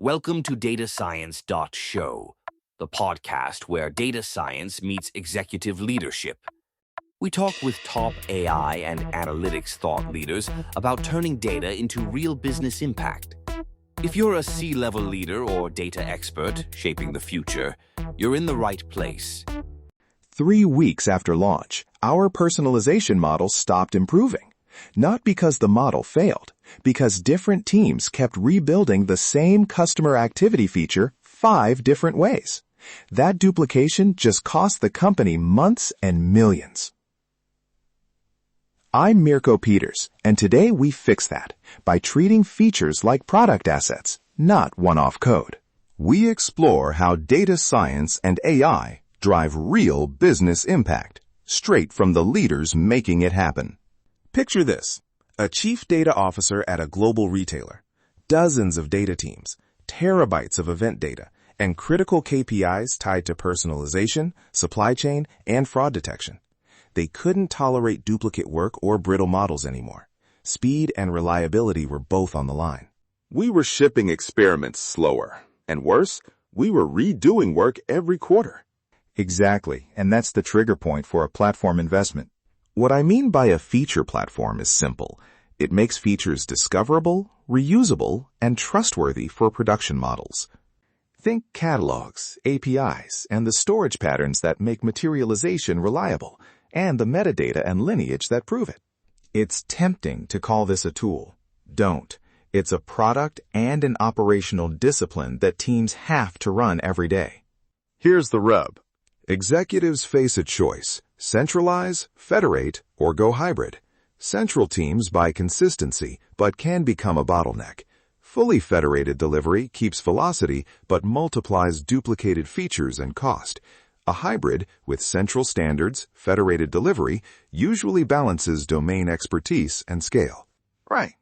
Welcome to datascience.show, the podcast where data science meets executive leadership. We talk with top AI and analytics thought leaders about turning data into real business impact. If you're a C-level leader or data expert shaping the future, you're in the right place. 3 weeks after launch, our personalization model stopped improving. Not because the model failed, because different teams kept rebuilding the same customer activity feature 5 different ways. That duplication just cost the company months and millions. I'm Mirko Peters, and today we fix that by treating features like product assets, not one-off code. We explore how data science and AI drive real business impact, straight from the leaders making it happen. Picture this: a chief data officer at a global retailer, dozens of data teams, terabytes of event data, and critical KPIs tied to personalization, supply chain, and fraud detection. They couldn't tolerate duplicate work or brittle models anymore. Speed and reliability were both on the line. We were shipping experiments slower, and worse, we were redoing work every quarter. Exactly, and that's the trigger point for a platform investment. What I mean by a feature platform is simple. It makes features discoverable, reusable, and trustworthy for production models. Think catalogs, APIs, and the storage patterns that make materialization reliable, and the metadata and lineage that prove it. It's tempting to call this a tool. Don't. It's a product and an operational discipline that teams have to run every day. Here's the rub. Executives face a choice: centralize, federate, or go hybrid. Central teams buy consistency, but can become a bottleneck. Fully federated delivery keeps velocity, but multiplies duplicated features and cost. A hybrid, with central standards, federated delivery, usually balances domain expertise and scale. Right.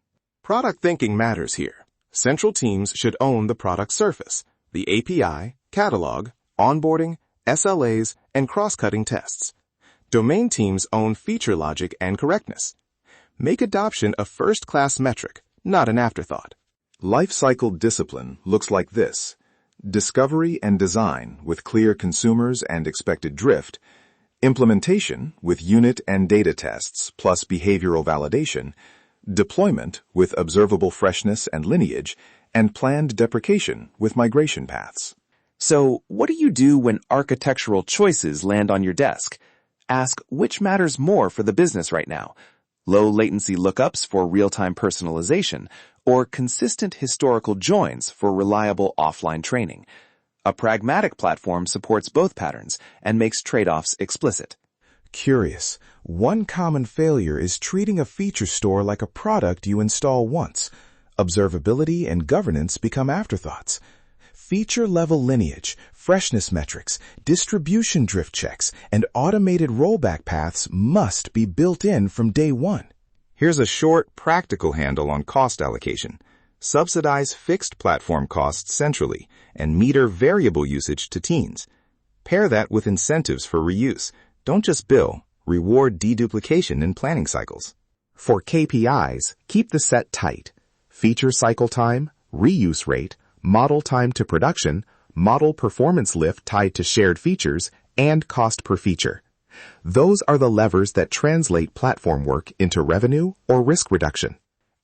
Product thinking matters here. Central teams should own the product surface, the API, catalog, onboarding, SLAs, and cross-cutting tests. Domain teams own feature logic and correctness. Make adoption a first-class metric, not an afterthought. Lifecycle discipline looks like this: discovery and design with clear consumers and expected drift, implementation with unit and data tests plus behavioral validation, deployment with observable freshness and lineage, and planned deprecation with migration paths. So, what do you do when architectural choices land on your desk? Ask which matters more for the business right now: low latency lookups for real-time personalization, or consistent historical joins for reliable offline training. A pragmatic platform supports both patterns and makes trade-offs explicit. Curious. One common failure is treating a feature store like a product you install once. Observability and governance become afterthoughts. Feature-level lineage, freshness metrics, distribution drift checks, and automated rollback paths must be built in from day one. Here's a short, practical handle on cost allocation. Subsidize fixed platform costs centrally and meter variable usage to teams. Pair that with incentives for reuse. Don't just bill, reward deduplication in planning cycles. For KPIs, keep the set tight. Feature cycle time, reuse rate, model time to production, model performance lift tied to shared features, and cost per feature. Those are the levers that translate platform work into revenue or risk reduction.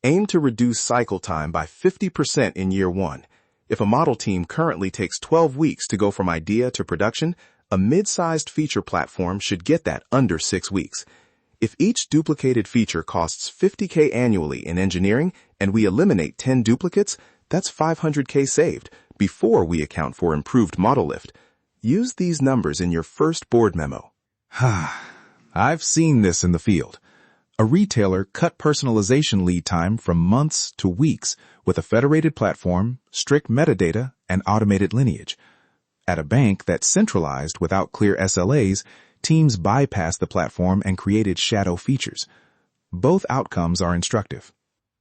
Aim to reduce cycle time by 50% in year 1. If a model team currently takes 12 weeks to go from idea to production, a mid-sized feature platform should get that under 6 weeks. If each duplicated feature costs $50K annually in engineering and we eliminate 10 duplicates, that's $500K saved before we account for improved model lift. Use these numbers in your first board memo. I've seen this in the field. A retailer cut personalization lead time from months to weeks with a federated platform, strict metadata, and automated lineage. At a bank that centralized without clear SLAs, teams bypassed the platform and created shadow features. Both outcomes are instructive.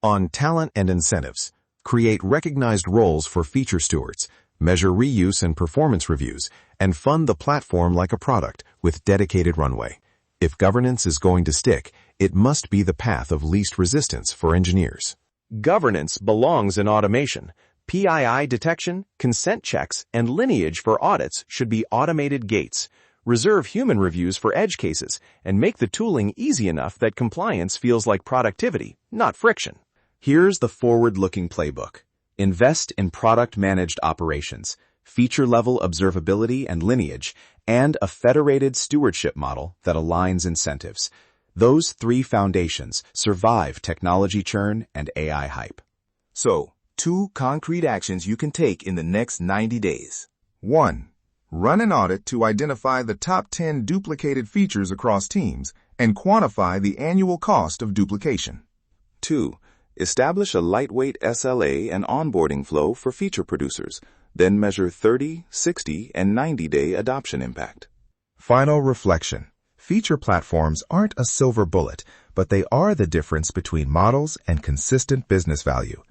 On talent and incentives, create recognized roles for feature stewards, measure reuse and performance reviews, and fund the platform like a product with dedicated runway. If governance is going to stick, it must be the path of least resistance for engineers. Governance belongs in automation, PII detection, consent checks, and lineage for audits should be automated gates. Reserve human reviews for edge cases, and make the tooling easy enough that compliance feels like productivity, not friction. Here's the forward-looking playbook. Invest in product-managed operations, feature-level observability and lineage, and a federated stewardship model that aligns incentives. Those three foundations survive technology churn and AI hype. So, 2 concrete actions you can take in the next 90 days. 1. Run an audit to identify the top 10 duplicated features across teams and quantify the annual cost of duplication. 2. Establish a lightweight SLA and onboarding flow for feature producers, then measure 30, 60, and 90-day adoption impact. Final reflection. Feature platforms aren't a silver bullet, but they are the difference between models and consistent business value.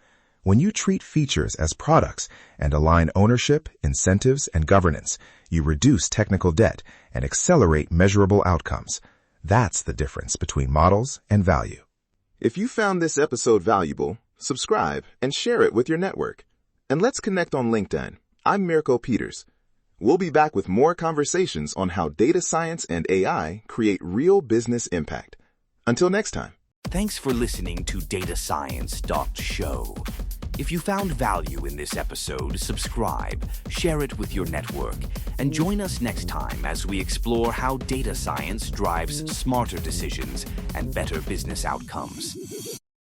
When you treat features as products and align ownership, incentives, and governance, you reduce technical debt and accelerate measurable outcomes. That's the difference between models and value. If you found this episode valuable, subscribe and share it with your network. And let's connect on LinkedIn. I'm Mirko Peters. We'll be back with more conversations on how data science and AI create real business impact. Until next time. Thanks for listening to datascience.show. If you found value in this episode, subscribe, share it with your network, and join us next time as we explore how data science drives smarter decisions and better business outcomes.